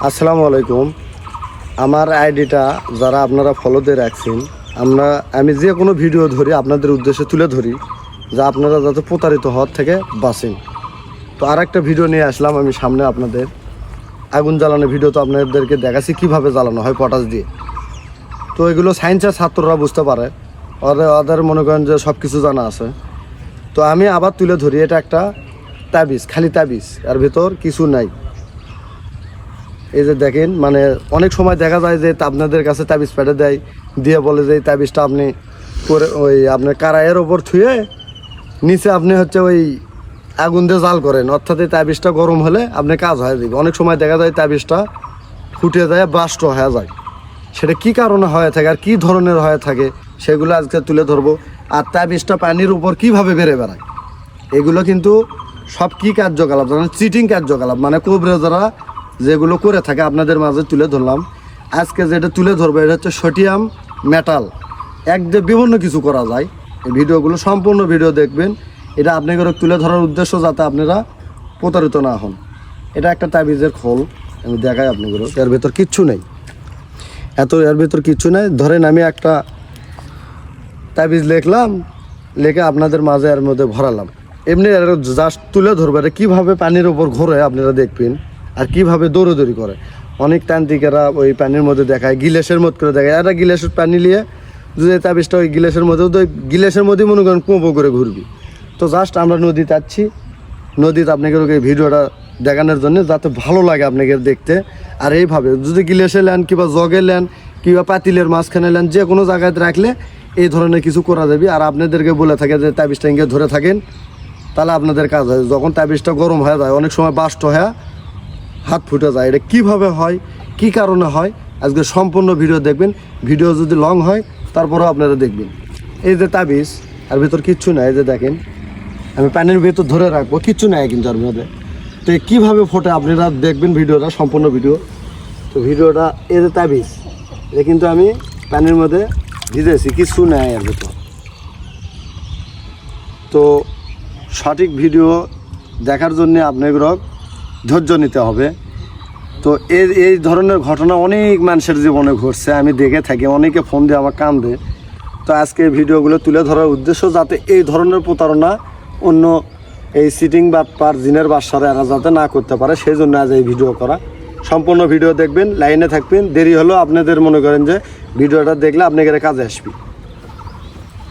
আসসালামু আলাইকুম। আমার আইডিটা যারা আপনারা ফলো দিয়ে রাখছেন, আমি যে কোনো ভিডিও ধরি আপনাদের উদ্দেশ্যে তুলে ধরি যা আপনারা যাতে প্রতারিত হওয়ার থেকে বাঁচেন। তো আর একটা ভিডিও নিয়ে আসলাম আমি সামনে আপনাদের। আগুন জ্বালানো ভিডিও তো আপনাদেরকে দেখাচ্ছি কীভাবে জ্বালানো হয় পটাশ দিয়ে। তো এগুলো সায়েন্সের ছাত্ররা বুঝতে পারে, ওদের মনে করেন যে সব কিছু জানা আছে। তো আমি আবার তুলে ধরি, এটা একটা তাবিজ, খালি তাবিজ, এর ভিতর কিছু নাই। এই যে দেখেন, মানে অনেক সময় দেখা যায় যে আপনাদের কাছে তাবিজ পেটে দেয়, দিয়ে বলে যে এই তাবিজটা আপনি করে ওই আপনার কারাইয়ের ওপর থুয়ে নিচে আপনি হচ্ছে ওই আগুন দিয়ে জাল করেন, অর্থাৎ এই তাবিজটা গরম হলে আপনি কাজ হয়ে যাবে। অনেক সময় দেখা যায় তাবিজটা ফুটে যায়, ব্লাস্ট হয়ে যায়। সেটা কি কারণে হয়ে থাকে আর কি ধরনের হয়ে থাকে সেগুলো আজকে তুলে ধরবো। আর তাবিজটা পানির উপর কিভাবে বেড়ে বেড়ায়, এগুলো কিন্তু সব কি কার্যকলাপ জানেন, চিটিং কার্যকলাপ, মানে কবিরাজরা যেগুলো করে থাকে আপনাদের মাঝে তুলে ধরলাম। আজকে যেটা তুলে ধরবো এটা হচ্ছে সোডিয়াম মেটাল। একদম বিভিন্ন কিছু করা যায়। এই ভিডিওগুলো সম্পূর্ণ ভিডিও দেখবেন, এটা আপনাদের তুলে ধরার উদ্দেশ্য যাতে আপনারা প্রতারিত না হন। এটা একটা তাবিজের খোল, আমি দেখাই আপনাদের। এর ভেতর কিচ্ছু নেই, এর ভেতর কিচ্ছু নেই। ধরেন আমি একটা তাবিজ লিখলাম, লিখে আপনাদের মাঝে এর মধ্যে ভরালাম। এমনি জাস্ট তুলে ধরবো এটা কীভাবে পানির ওপর ঘোরে আপনারা দেখবেন, আর কীভাবে দৌড়োদৌড়ি করে। অনেক তান্ত্রিকেরা ওই পানির মধ্যে দেখায়, গিলাসের মধ্যে করে দেখায়। একটা গিলাসের পানি নিয়ে যদি তাবিজটা ওই গিলাসের মধ্যে, তো ওই গিলাসের মধ্যেই মনে করেন কোঁপো করে ঘুরবি। তো জাস্ট আমরা নদীতে যাচ্ছি, নদীতে আপনাকে এই ভিডিওটা দেখানোর জন্য যাতে ভালো লাগে আপনাকে দেখতে। আর এইভাবে যদি গিলাসে নেন কিংবা জগে নেন কিংবা পাতিলের মাঝখানে নেন, যে কোনো জায়গায় রাখলে এই ধরনের কিছু করা যাবে। আর আপনাদেরকে বলে থাকে যে তাবিজটা ইঙ্গে ধরে থাকেন, তাহলে আপনাদের কাজ হয়। যখন তাবিজটা গরম হয়ে যায় অনেক সময় বাস্ট হয়ে হাত ফুটে যায়। এটা কীভাবে হয়, কি কারণে হয়, আজকে সম্পূর্ণ ভিডিও দেখবেন। ভিডিও যদি লং হয় তারপরেও আপনারা দেখবেন। এই যে তাবিজ, আর ভিতর কিচ্ছু নাই। এই যে দেখেন, আমি পানির ভিতর ধরে রাখবো, কিচ্ছু নাই কিন্তু আর মধ্যে। তো কীভাবে ফোটে আপনারা দেখবেন ভিডিওটা, সম্পূর্ণ ভিডিও। তো ভিডিওটা এই যে তাবিজ, এটা কিন্তু আমি পানির মধ্যে ভিজেছি, কিচ্ছু নেই এর ভিতর। তো সঠিক ভিডিও দেখার জন্যে আপনাদের ধৈর্য নিতে হবে। তো এই ধরনের ঘটনা অনেক মানুষের জীবনে ঘটছে, আমি দেখে থাকি, অনেকে ফোন দিয়ে আমার কান্দে। তো আজকে ভিডিওগুলো তুলে ধরার উদ্দেশ্য যাতে এই ধরনের প্রতারণা অন্য এই সিটিং বাটপার জিনের বাসারা এরা যাতে না করতে পারে, সেই জন্য আজ এই ভিডিও করা। সম্পূর্ণ ভিডিও দেখবেন, লাইনে থাকবেন। দেরি হলেও আপনাদের মনে করেন যে ভিডিওটা দেখলে আপনাদের কাজে আসবে।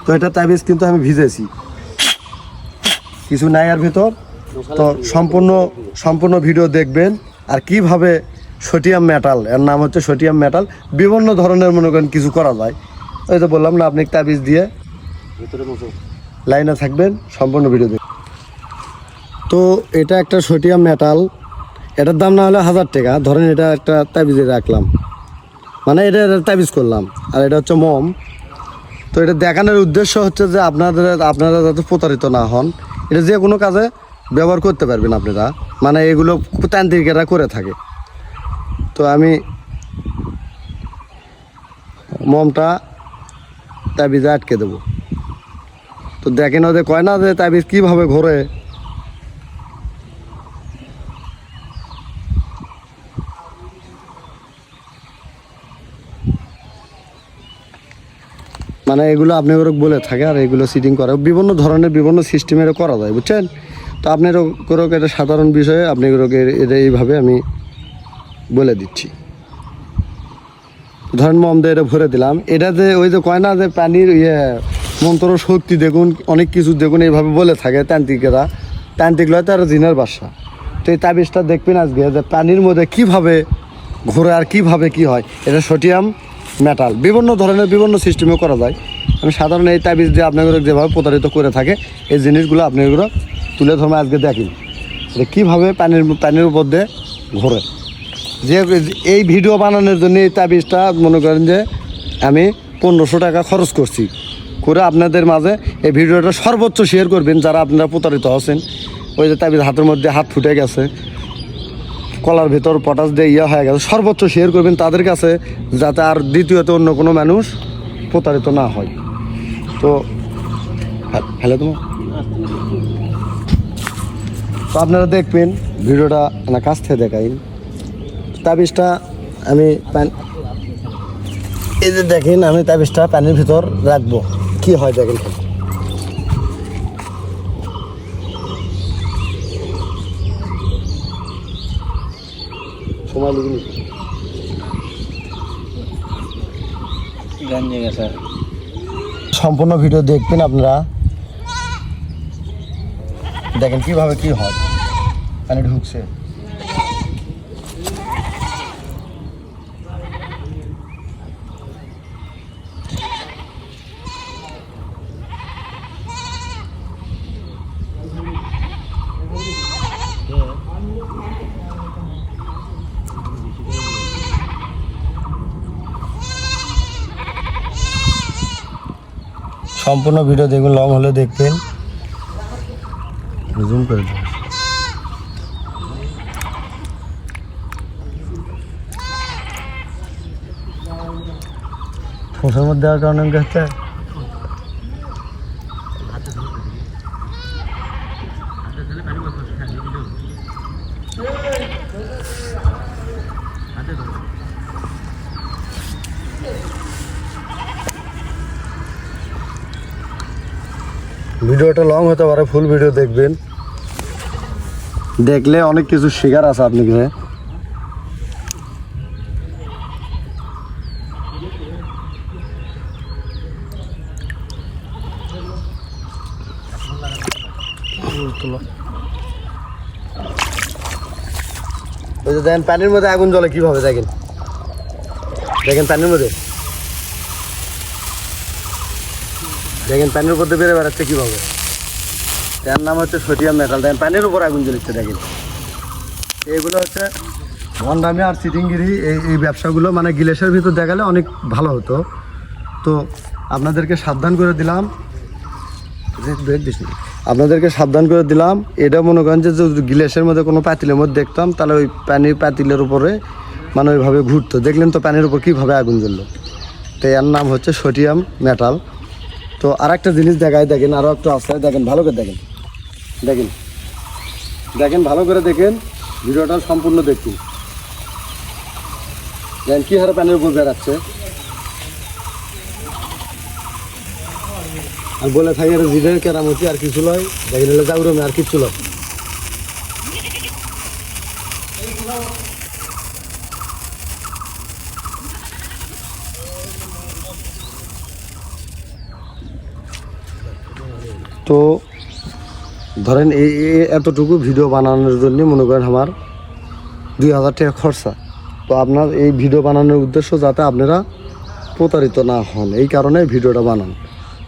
তো এটা তাবিজ কিন্তু আমি ভিজেছি, কিছু নাই এর ভিতর। তো সম্পূর্ণ ভিডিও দেখবেন। আর কিভাবে সোডিয়াম মেটাল, এর নাম হচ্ছে সোডিয়াম মেটাল, বিভিন্ন ধরনের মনে করেন কিছু করা যায়। ওই তো বললাম না, আপনি তাবিজ দিয়ে লাইনে থাকবেন, সম্পূর্ণ ভিডিও দেখবেন। তো এটা একটা সোডিয়াম মেটাল, এটার দাম না হলে 1000 টাকা। ধরেন এটা একটা তাবিজে রাখলাম, মানে এটা তাবিজ করলাম। আর এটা হচ্ছে মোম। তো এটা দেখানোর উদ্দেশ্য হচ্ছে যে আপনারা যাতে প্রতারিত না হন। এটা যে কোনো কাজে ব্যবহার করতে পারবেন আপনারা, মানে এগুলো তান্ত্রিকেরা করে থাকে। তো আমি মোমটা তাবিজে আটকে দেব। তো দেখেন, ওদের কয় না যে তাবিজ কীভাবে ঘোরে। মানে এগুলো আপনাদের বলে থাকে, আর এগুলো সিটিং করে বিভিন্ন ধরনের বিভিন্ন সিস্টেমের করা যায়, বুঝছেন। তো আপনার এটা সাধারণ বিষয়ে আপনাদেরকে এটা এইভাবে আমি বলে দিচ্ছি। ধরেন মম দিয়ে এটা ভরে দিলাম। এটা যে ওই যে কয় না যে পানির মন্ত্র শক্তি দেখুন, অনেক কিছু দেখুন, এইভাবে বলে থাকে তান্ত্রিকেরা। তান্ত্রিকরা তো আর জিনের বাসা। তো এই তাবিজটা দেখবেন আজকে যে পানির মধ্যে কীভাবে ঘোরে আর কীভাবে কী হয়। এটা সোডিয়াম মেটাল, বিভিন্ন ধরনের বিভিন্ন সিস্টেমে করা যায়। আমি সাধারণ এই তাবিজ দিয়ে আপনাদের যেভাবে প্রতারিত করে থাকে এই জিনিসগুলো আপনাদের তুলে ধরবো আজকে। দেখেন এটা কীভাবে পানির উপর দিয়ে ঘোরে। যে এই ভিডিও বানানোর জন্য এই তাবিজটা মনে করেন যে আমি 1500 টাকা খরচ করছি, করে আপনাদের মাঝে এই ভিডিওটা সর্বোচ্চ শেয়ার করবেন যারা আপনারা প্রতারিত হচ্ছেন। ওই যে তাবিজ হাতের মধ্যে হাত ফুটে গেছে, কলার ভেতর পটাশ দিয়ে হয়ে গেছে, সর্বোচ্চ শেয়ার করবেন তাদের কাছে, যাতে আর দ্বিতীয়ত অন্য কোনো মানুষ প্রতারিত না হয়। তো হ্যালো, তোমার তো আপনারা দেখবেন ভিডিওটা না কাছ থেকে দেখাই। তাবিজটা আমি এই যে দেখেন, আমি তাবিজটা পানির ভিতর রাখবো, কি হয় দেখেন। সময় লেগে সম্পূর্ণ ভিডিও দেখবেন আপনারা, দেখেন কিভাবে কি হয়। পানি ঢুকছে, সম্পূর্ণ ভিডিও দেখবেন, লং হলে দেখবেন। জুম করে দেবেন। ঠোঁটের মধ্যে দেওয়ার কারণে দেখতে ভিডিওটা লং হতে পারে, ফুল ভিডিও দেখবেন, দেখলে অনেক কিছু শেখার আছে আপনাকে। ওই যে দেখেন পানির মধ্যে আগুন জ্বলে কিভাবে, দেখেন দেখেন পানির মধ্যে, দেখেন পানির উপর দিয়ে বেড়ে বেড়াচ্ছে কীভাবে। এর নাম হচ্ছে সোডিয়াম মেটাল। দেখেন পানির উপর আগুন জ্বলছে, দেখেন। এইগুলো হচ্ছে ভণ্ডামি আর চিটিংগিরি। এই ব্যবসাগুলো মানে গিলাসের ভিতর দেখালে অনেক ভালো হতো। তো আপনাদেরকে সাবধান করে দিলাম, আপনাদেরকে সাবধান করে দিলাম। এটা মনে করেন যে যদি গিলাসের মধ্যে কোনো পাতিলের মধ্যে দেখতাম, তাহলে ওই পাতিলের উপরে মানে ওইভাবে ঘুরতো। দেখলেন তো পানির উপর কীভাবে আগুন জ্বললো। তো এর নাম হচ্ছে সোডিয়াম মেটাল। তো আর একটা জিনিস দেখায়, দেখেন আরও একটু আসতে, দেখেন ভালো করে দেখেন, দেখেন দেখেন ভালো করে দেখেন, ভিডিওটা সম্পূর্ণ দেখুন। দেখেন কী হারে পানির উপর বেড়াচ্ছে। আর বলে থাকি এটা জিনের কেরামতি, আর কিছু লয়। দেখেন এলে জাগরমে আর কিচ্ছু লয়। তো ধরেন এই এতটুকু ভিডিও বানানোর জন্য মনে করেন আমার 2000 টাকা খরচা। তো আপনার এই ভিডিও বানানোর উদ্দেশ্য যাতে আপনারা প্রতারিত না হন, এই কারণে ভিডিওটা বানান।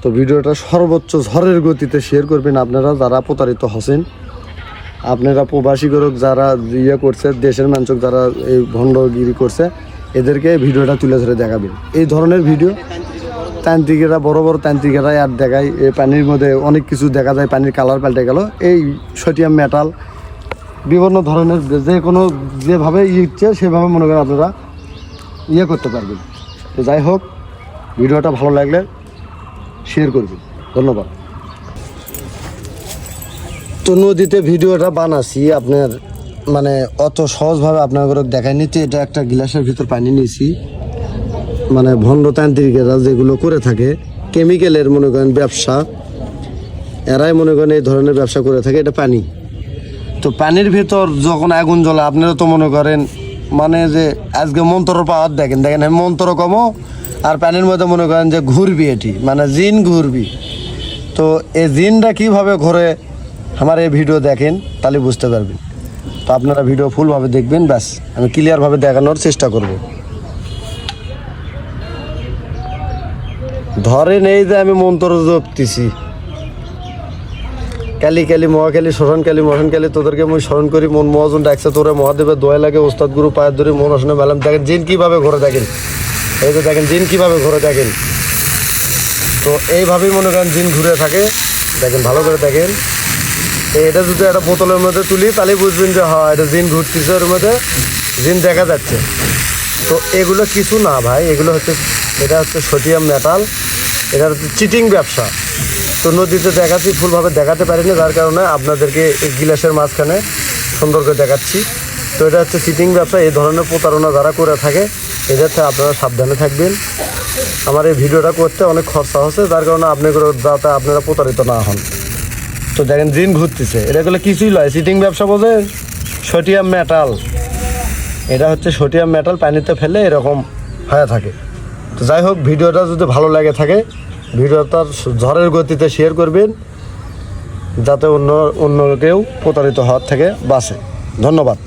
তো ভিডিওটা সর্বোচ্চ ঝড়ের গতিতে শেয়ার করবেন আপনারা যারা প্রতারিত হচ্ছেন। আপনারা প্রবাসী গ্রাহক যারা ইয়ে করছে, দেশের মানুষ যারা এই ভণ্ডগিরি করছে, এদেরকে ভিডিওটা তুলে ধরে দেখাবেন। এই ধরনের ভিডিও তান্ত্রিকেরা, বড় বড় তান্ত্রিকেরা আর দেখায়। এই পানির মধ্যে অনেক কিছু দেখা যায়, পানির কালার পাল্টে গেল। এই সোডিয়াম মেটাল বিভিন্ন ধরনের যে কোনো যেভাবে ইচ্ছে সেভাবে মনে করেন আপনারা ইয়ে করতে পারবেন। তো যাই হোক, ভিডিওটা ভালো লাগলে শেয়ার করবেন। ধন্যবাদ। তো নদীতে ভিডিওটা বানাচ্ছি আপনার মানে অত সহজভাবে আপনাদের দেখাই নিতে। এটা একটা গ্লাসের ভিতর পানি নিয়েছি, মানে ভণ্ডতান্ত্রিকেরা যেগুলো করে থাকে কেমিক্যালের মনে করেন ব্যবসা, এরাই মনে করেন এই ধরনের ব্যবসা করে থাকে। এটা পানি, তো পানির ভিতর যখন আগুন জ্বলে আপনারা তো মনে করেন মানে যে আজকে মন্ত্র পাওয়ার দেখেন, দেখেন আমি মন্ত্র কমো আর পানির মধ্যে মনে করেন যে ঘুরবি, এটি মানে জিন ঘুরবি। তো এই জিনটা কীভাবে ঘোরে আমার এই ভিডিও দেখেন, তাহলে বুঝতে পারবেন। তো আপনারা ভিডিও ফুলভাবে দেখবেন, ব্যাস আমি ক্লিয়ারভাবে দেখানোর চেষ্টা করব। ধরেন এই যে আমি মন্ত্র জপতেছি, কালি কালি মহাকালী, শরণ কালী, মহান কালী, তোদেরকে আমি স্মরণ করি, মন মহাজন ডাকছে তোরে, মহাদেবের দোয়া লাগে, ওস্তাদ গুরু পায়ের ধরে মন আসনে মেলাম। দেখেন জিন কীভাবে ঘোরে, দেখেন এই যে দেখেন জিন কীভাবে ঘোরে, দেখেন। তো এইভাবেই মনে করেন জিন ঘুরে থাকে, দেখেন ভালো করে দেখেন। এটা যদি একটা বোতলের মধ্যে তুলি তাহলেই বুঝবেন যে হ্যাঁ এটা জিন ঘুরতেছে, ওর মধ্যে জিন দেখা যাচ্ছে। তো এগুলো কিছু না ভাই, এগুলো হচ্ছে, এটা হচ্ছে সোডিয়াম মেটাল, এটা হচ্ছে চিটিং ব্যবসা। তো তো নদীতে দেখাচ্ছি, ফুলভাবে দেখাতে পারিনি, যার কারণে আপনাদেরকে এই গিলাসের মাঝখানে সুন্দর করে দেখাচ্ছি। তো এটা হচ্ছে চিটিং ব্যবসা। এই ধরনের প্রতারণা যারা করে থাকে এদের থেকে আপনারা সাবধানে থাকবেন। আমার এই ভিডিওটা করতে অনেক খরচা হচ্ছে, যার কারণে যাতে আপনারা প্রতারিত না হন। তো দেখেন দিন ঘুরতেছে, এটাগুলো কিছুই নয়, চিটিং ব্যবসা বোঝে, সোডিয়াম মেটাল। এটা হচ্ছে সোডিয়াম মেটাল, পানিতে ফেলে এরকম হয়ে থাকে। তো যাই হোক, ভিডিওটা যদি ভালো লাগে থাকে ভিডিওটা ঝড়ের গতিতে শেয়ার করবেন, যাতে অন্য কেউ প্রতারিত হওয়ার থেকে বাঁচে। ধন্যবাদ।